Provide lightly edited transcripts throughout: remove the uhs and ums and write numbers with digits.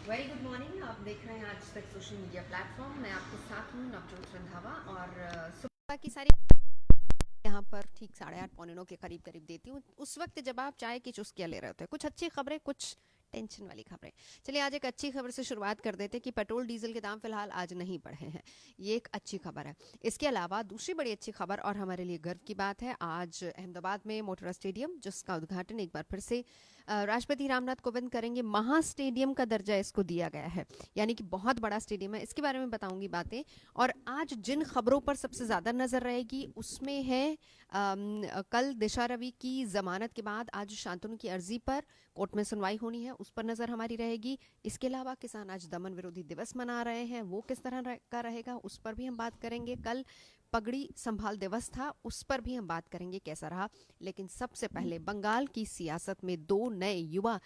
Very good morning. आप देख रहे हैं आज तक सोशल मीडिया प्लेटफॉर्म। मैं आपके साथ हूँ नवजोत रंधावा और सुबह की सारी यहाँ पर ठीक 8:30 पौने 9 के करीब करीब देती हूँ, उस वक्त जब आप चाय की चुस्कियाँ ले रहे होते हैं। कुछ अच्छी खबरें, कुछ टेंशन वाली खबरें। चलिए आज एक अच्छी खबर से शुरुआत कर देते हैं कि पेट्रोल डीजल के दाम फिलहाल आज नहीं बढ़े हैं। ये एक अच्छी खबर है। इसके अलावा दूसरी बड़ी अच्छी खबर और हमारे लिए गर्व की बात है, आज अहमदाबाद में मोटेरा स्टेडियम, जिसका उद्घाटन एक बार फिर से राष्ट्रपति रामनाथ कोविंद करेंगे। महा स्टेडियम का दर्जा इसको दिया गया है, यानी कि बहुत बड़ा स्टेडियम है। इसके बारे में बताऊंगी बातें। और आज जिन खबरों पर सबसे ज़्यादा नज़र रहेगी उसमें है कल दिशा रवि की जमानत के बाद आज शांतनु की अर्जी पर कोर्ट में सुनवाई होनी है, उस पर नज़र हमारी रहेगी। इसके अलावा किसान आज दमन विरोधी दिवस मना रहे हैं, वो किस तरह का रहेगा उस पर भी हम बात करेंगे। कल पगड़ी संभाल दिवस था, उस पर भी हम बात करेंगे कैसा रहा। लेकिन सबसे पहले बंगाल की सियासत में दो नए युवा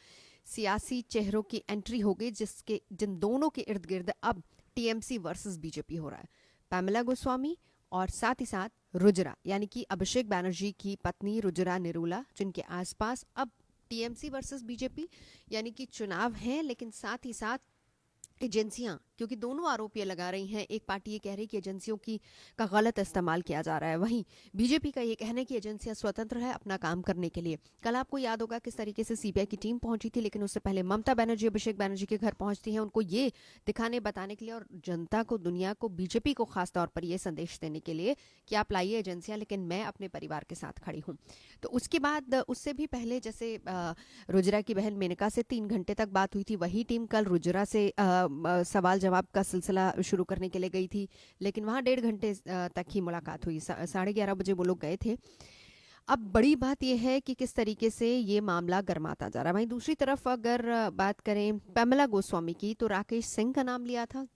सियासी चेहरों की एंट्री हो गई, जिन दोनों के इर्द गिर्द अब टीएमसी वर्सेस बीजेपी हो रहा है। पैमेला गोस्वामी और साथ ही साथ रुजरा, यानी कि अभिषेक बैनर्जी की पत्नी रुजरा निरूला, जिनके आसपास अब टीएमसी वर्सेस बीजेपी यानी कि चुनाव हैं, लेकिन साथ ही साथ एजेंसियां, क्योंकि दोनों आरोप ये लगा रही हैं। एक पार्टी ये कह रही है कि एजेंसियों की का गलत इस्तेमाल किया जा रहा है, वहीं बीजेपी का ये कहना है कि एजेंसियां स्वतंत्र है अपना काम करने के लिए। कल आपको याद होगा किस तरीके से सीबीआई की टीम पहुंची थी, लेकिन उससे पहले ममता बनर्जी अभिषेक बैनर्जी के घर पहुंचती हैं, उनको ये दिखाने बताने के लिए और जनता को, दुनिया को, बीजेपी को खास तौर पर यह संदेश देने के लिए कि आप लाइए एजेंसियां, लेकिन मैं अपने परिवार के साथ खड़ी हूँ। तो उसके बाद उससे भी पहले जैसे रुजरा की बहन मेनका से 3 घंटे तक बात हुई थी, वही टीम कल रुजरा से सवाल जवाब का सिलसिला शुरू करने के लिए गई थी, लेकिन वहाँ 1.5 घंटे तक ही मुलाकात हुई। 11:30 बजे वो लोग गए थे। अब बड़ी बात यह है कि किस तरीके से ये मामला गर्माता जा रहा है। वहीं दूसरी तरफ अगर बात करें पैमेला गोस्वामी की, तो राकेश सिंह का नाम लिया था,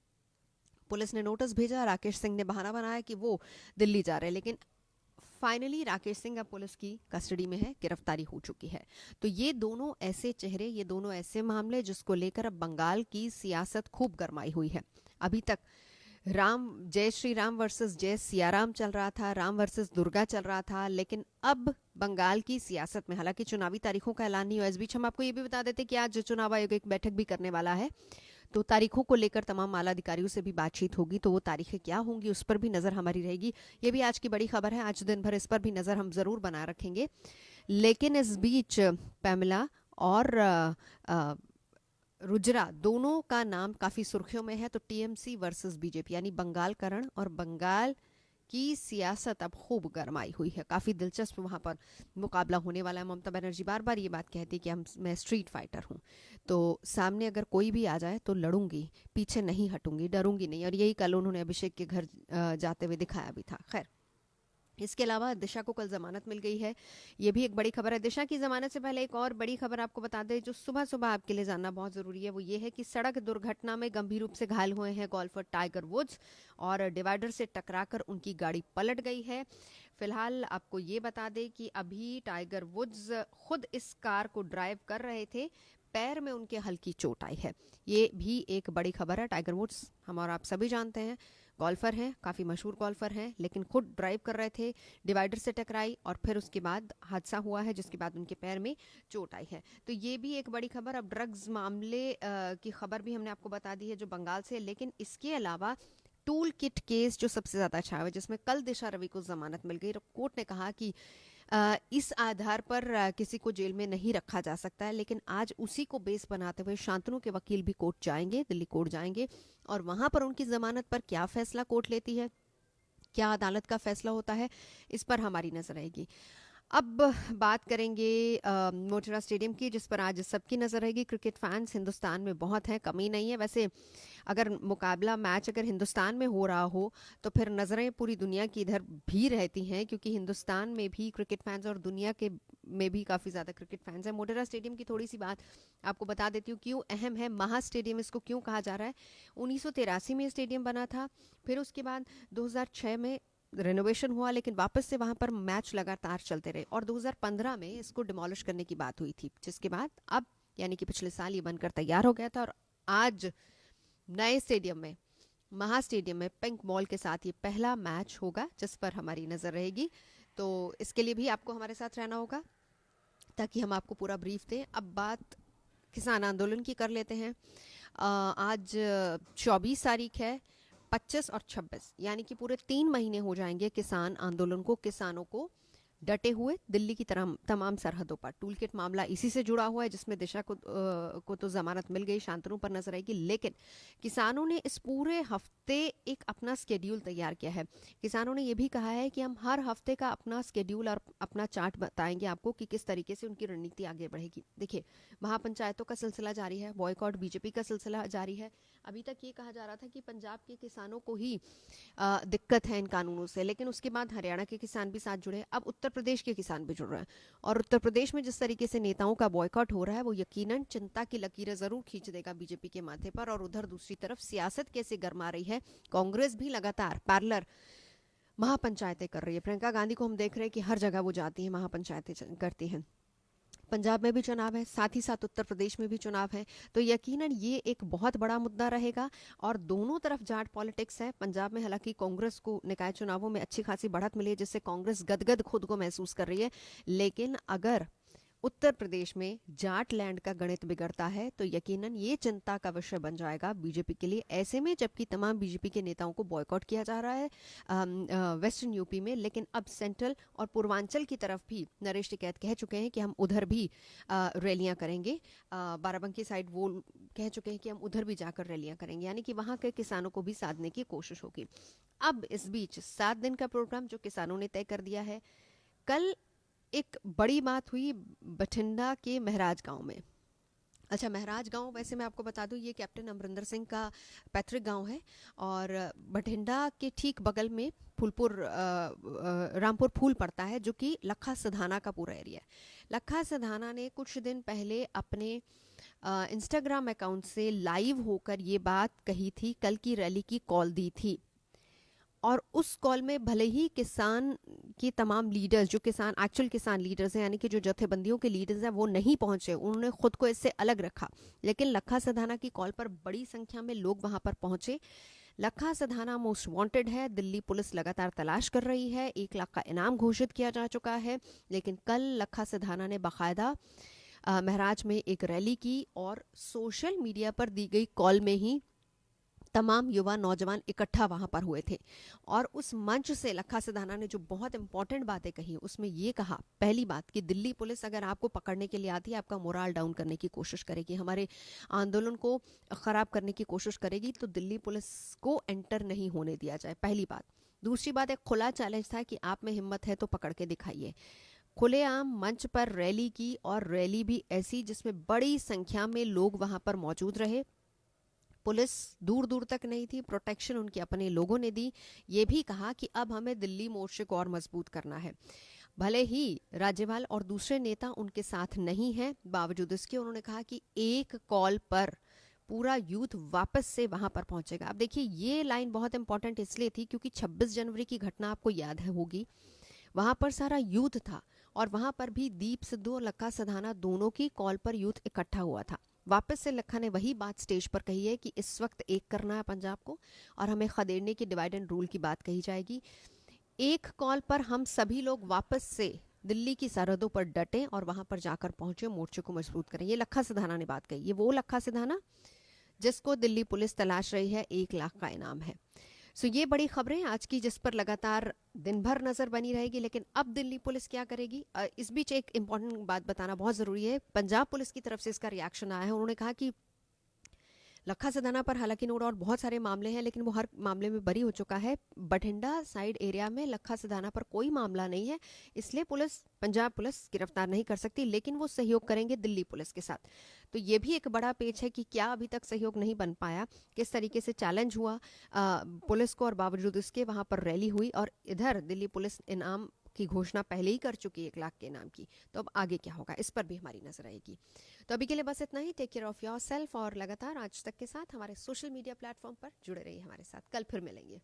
पुलिस ने नोटिस भेजा, राकेश सिंह ने बहाना बनाया कि वो दिल्ली जा रहे हैं, लेकिन फाइनली राकेश सिंह अब पुलिस की कस्टडी में है, गिरफ्तारी हो चुकी है। तो ये दोनों ऐसे चेहरे, ये दोनों ऐसे मामले जिसको लेकर अब बंगाल की सियासत खूब गरमाई हुई है। अभी तक राम जय श्री राम वर्सेस जय सियाराम चल रहा था, राम वर्सेस दुर्गा चल रहा था, लेकिन अब बंगाल की सियासत में, हालांकि चुनावी तारीखों का ऐलान नहीं हुआ, इस बीच हम आपको ये भी बता देते कि आज चुनाव आयोग एक बैठक भी करने वाला है, तो तारीखों को लेकर तमाम आला अधिकारियों से भी बातचीत होगी, तो वो तारीखें क्या होंगी उस पर भी नज़र हमारी रहेगी। ये भी आज की बड़ी खबर है, आज दिन भर इस पर भी नज़र हम ज़रूर बनाए रखेंगे। लेकिन इस बीच पैमेला और रुजरा दोनों का नाम काफ़ी सुर्खियों में है। तो टीएमसी वर्सेस बीजेपी यानी बंगाल करण और बंगाल की सियासत अब खूब गरमाई हुई है, काफ़ी दिलचस्प वहाँ पर मुकाबला होने वाला है। ममता बनर्जी बार बार ये बात कहती है कि मैं स्ट्रीट फाइटर हूँ, तो सामने अगर कोई भी आ जाए तो लड़ूंगी, पीछे नहीं हटूंगी, डरूंगी नहीं, और यही कल उन्होंने अभिषेक के घर जाते हुए दिखाया भी था। खैर, इसके अलावा दिशा को कल जमानत मिल गई है, ये भी एक बड़ी खबर है। दिशा की जमानत से पहले एक और बड़ी खबर आपको बता दें जो सुबह सुबह आपके लिए जानना बहुत ज़रूरी है, वो ये है कि सड़क दुर्घटना में गंभीर रूप से घायल हुए हैं गोल्फर टाइगर वुड्स, और डिवाइडर से टकराकर उनकी गाड़ी पलट गई है। फिलहाल आपको ये बता दें कि अभी टाइगर वुड्स खुद इस कार को ड्राइव कर रहे थे, पैर में उनके हल्की चोट आई है। ये भी एक बड़ी खबर है। टाइगर वुड्स हम और आप सभी जानते हैं, गोल्फर हैं, काफ़ी मशहूर गोल्फर हैं, लेकिन खुद ड्राइव कर रहे थे, डिवाइडर से टकराई और फिर उसके बाद हादसा हुआ है, जिसके बाद उनके पैर में चोट आई है। तो ये भी एक बड़ी खबर। अब ड्रग्स मामले की खबर भी हमने आपको बता दी है जो बंगाल से, लेकिन इसके अलावा टूल किट केस जो सबसे ज़्यादा छाया हुआ है, जिसमें कल दिशा रवि को जमानत मिल गई। कोर्ट ने कहा कि इस आधार पर किसी को जेल में नहीं रखा जा सकता है, लेकिन आज उसी को बेस बनाते हुए शांतनु के वकील भी कोर्ट जाएंगे, दिल्ली कोर्ट जाएंगे, और वहां पर उनकी जमानत पर क्या फैसला कोर्ट लेती है, क्या अदालत का फैसला होता है, इस पर हमारी नजर रहेगी। अब बात करेंगे मोटेरा स्टेडियम की, जिस पर आज सबकी नजर रहेगी। क्रिकेट फैंस हिंदुस्तान में बहुत हैं, कमी नहीं है। वैसे अगर मुकाबला मैच अगर हिंदुस्तान में हो रहा हो तो फिर नज़रें पूरी दुनिया की इधर भी रहती हैं, क्योंकि हिंदुस्तान में भी क्रिकेट फैंस और दुनिया के में भी काफ़ी ज़्यादा क्रिकेट फैंस हैं। मोटेरा स्टेडियम की थोड़ी सी बात आपको बता देती हूँ क्यों अहम है। महा स्टेडियम इसको क्यों कहा जा रहा है? 1983 में स्टेडियम बना था, फिर उसके बाद 2006 में रेनोवेशन हुआ, लेकिन वापस से वहां पर मैच लगातार चलते रहे, और 2015 में इसको डिमोलिश करने की बात हुई थी, जिसके बाद अब यानी कि पिछले साल ये बनकर तैयार हो गया था, और आज नए स्टेडियम में, महा स्टेडियम में पिंक बॉल के साथ ये पहला मैच होगा, जिस पर हमारी नज़र रहेगी। तो इसके लिए भी आपको हमारे साथ रहना होगा ताकि हम आपको पूरा ब्रीफ दें। अब बात किसान आंदोलन की कर लेते हैं। आज 24 तारीख है, 25 और 26 यानी कि पूरे 3 महीने हो जाएंगे किसान आंदोलन को, किसानों को डटे हुए दिल्ली की तमाम सरहदों पर। टूल किट मामला इसी से जुड़ा हुआ है, जिसमें दिशा को तो जमानत मिल गई, शांतनु पर नजर आएगी, लेकिन किसानों ने इस पूरे हफ्ते एक अपना स्केड्यूल तैयार किया है। किसानों ने यह भी कहा है कि हम हर हफ्ते का अपना स्केड्यूल और अपना चार्ट बताएंगे आपको कि किस तरीके से उनकी रणनीति आगे बढ़ेगी। देखिए, महापंचायतों का सिलसिला जारी है, बॉयकॉट बीजेपी का सिलसिला जारी है। अभी तक ये कहा जा रहा था कि पंजाब के किसानों को ही दिक्कत है इन कानूनों से, लेकिन उसके बाद हरियाणा के किसान भी साथ जुड़े, अब उत्तर प्रदेश के किसान भी जुड़ रहे हैं। और उत्तर प्रदेश में जिस तरीके से नेताओं का बॉयकॉट हो रहा है, वो यकीनन चिंता की लकीरें जरूर खींच देगा बीजेपी के माथे पर। और उधर दूसरी तरफ सियासत कैसे गर्मा रही है, कांग्रेस भी लगातार पैरेलल महापंचायतें कर रही है। प्रियंका गांधी को हम देख रहे हैं कि हर जगह वो जाती है, महापंचायतें करती हैं। पंजाब में भी चुनाव है, साथ ही साथ उत्तर प्रदेश में भी चुनाव है, तो यकीनन ये एक बहुत बड़ा मुद्दा रहेगा। और दोनों तरफ जाट पॉलिटिक्स है। पंजाब में हालांकि कांग्रेस को निकाय चुनावों में अच्छी खासी बढ़त मिली है, जिससे कांग्रेस गदगद खुद को महसूस कर रही है। लेकिन अगर उत्तर प्रदेश में जाट लैंड का गणित बिगड़ता है तो यकीनन ये चिंता का विषय बन जाएगा बीजेपी के लिए। ऐसे में जबकि तमाम बीजेपी के नेताओं को बॉयकॉट किया जा रहा है वेस्टर्न यूपी में, लेकिन अब सेंट्रल और पूर्वांचल की तरफ भी नरेश टिकैत कह चुके हैं कि हम उधर भी रैलियां करेंगे। बाराबंकी साइड वो कह चुके हैं कि हम उधर भी जाकर रैलियां करेंगे, यानी कि वहां के किसानों को भी साधने की कोशिश होगी। अब इस बीच 7 दिन का प्रोग्राम जो किसानों ने तय कर दिया है। कल एक बड़ी बात हुई बठिंडा के महराज गांव में। अच्छा, महराज गांव वैसे मैं आपको बता दूं, ये कैप्टन अमरिंदर सिंह का पैतृक गांव है और बठिंडा के ठीक बगल में फूलपुर रामपुर फूल पड़ता है, जो कि लखा सधाना का पूरा एरिया है। लखा सधाना ने कुछ दिन पहले अपने इंस्टाग्राम अकाउंट से लाइव होकर ये बात कही थी, कल की रैली की कॉल दी थी। और उस कॉल में भले ही किसान की तमाम लीडर्स, जो किसान एक्चुअल किसान लीडर्स हैं, यानी कि जो जत्थेबंदियों के लीडर्स हैं, वो नहीं पहुंचे, उन्होंने खुद को इससे अलग रखा। लेकिन लखा सधाना की कॉल पर बड़ी संख्या में लोग वहां पर पहुंचे। लखा सधाना मोस्ट वांटेड है, दिल्ली पुलिस लगातार तलाश कर रही है, 1 लाख का इनाम घोषित किया जा चुका है। लेकिन कल लखा सधाना ने बाकायदा महराज में एक रैली की और सोशल मीडिया पर दी गई कॉल में ही तमाम युवा नौजवान इकट्ठा वहां पर हुए थे। और उस मंच से लखा सधाना ने जो बहुत इंपॉर्टेंट बातें कही, उसमें ये कहा, पहली बात कि दिल्ली पुलिस अगर आपको पकड़ने के लिए आती है, आपका मोराल डाउन करने की कोशिश करेगी, हमारे आंदोलन को खराब करने की कोशिश करेगी, तो दिल्ली पुलिस को एंटर नहीं होने दिया जाए, पहली बात। दूसरी बात, एक खुला चैलेंज था कि आप में हिम्मत है तो पकड़ के दिखाइए। खुलेआम मंच पर रैली की, और रैली भी ऐसी जिसमें बड़ी संख्या में लोग वहां पर मौजूद रहे। पुलिस दूर दूर तक नहीं थी, प्रोटेक्शन उनके अपने लोगों ने दी। ये भी कहा कि अब हमें दिल्ली मोर्चे को और मजबूत करना है। भले ही राज्यपाल और दूसरे नेता उनके साथ नहीं हैं, बावजूद इसके उन्होंने कहा कि एक कॉल पर पूरा यूथ वापस से वहां पर पहुंचेगा। अब देखिए, ये लाइन बहुत इंपॉर्टेंट इसलिए थी क्योंकि 26 जनवरी की घटना आपको याद है होगी, वहां पर सारा यूथ था और वहां पर भी दीप सिद्धू और लखा सधाना दोनों की कॉल पर यूथ इकट्ठा हुआ था। वापस से लखा ने वही बात स्टेज पर कही है कि इस वक्त एक करना है पंजाब को, और हमें खदेड़ने की डिवाइड एंड रूल की बात कही जाएगी। एक कॉल पर हम सभी लोग वापस से दिल्ली की सरहदों पर डटे और वहां पर जाकर पहुंचे, मोर्चे को मजबूत करें। ये लखा सधाना ने बात कही। ये वो लखा सधाना जिसको दिल्ली पुलिस तलाश रही है, 1 लाख का इनाम है। सो ये बड़ी खबरें आज की, जिस पर लगातार दिन भर नजर बनी रहेगी। लेकिन अब दिल्ली पुलिस क्या करेगी, इस बीच एक इंपॉर्टेंट बात बताना बहुत जरूरी है। पंजाब पुलिस की तरफ से इसका रिएक्शन आया है। उन्होंने कहा कि लखा सधाना पर हालांकि नोट और बहुत सारे मामले हैं, लेकिन वो हर मामले में बरी हो चुका है। बठिंडा साइड एरिया में लखा सधाना पर कोई मामला नहीं है, इसलिए पुलिस, पंजाब पुलिस गिरफ्तार नहीं कर सकती, लेकिन वो सहयोग करेंगे दिल्ली पुलिस के साथ। तो ये भी एक बड़ा पेच है कि क्या अभी तक सहयोग नहीं बन पाया, किस तरीके से चैलेंज हुआ पुलिस को, और बावजूद इसके वहां पर रैली हुई। और इधर दिल्ली पुलिस इनाम की घोषणा पहले ही कर चुकी है, 1 लाख के इनाम की। तो अब आगे क्या होगा, इस पर भी हमारी नजर आएगी। तो अभी के लिए बस इतना ही। टेक केयर ऑफ योरसेल्फ और लगातार आज तक के साथ हमारे सोशल मीडिया प्लेटफॉर्म पर जुड़े रहिए हमारे साथ। कल फिर मिलेंगे।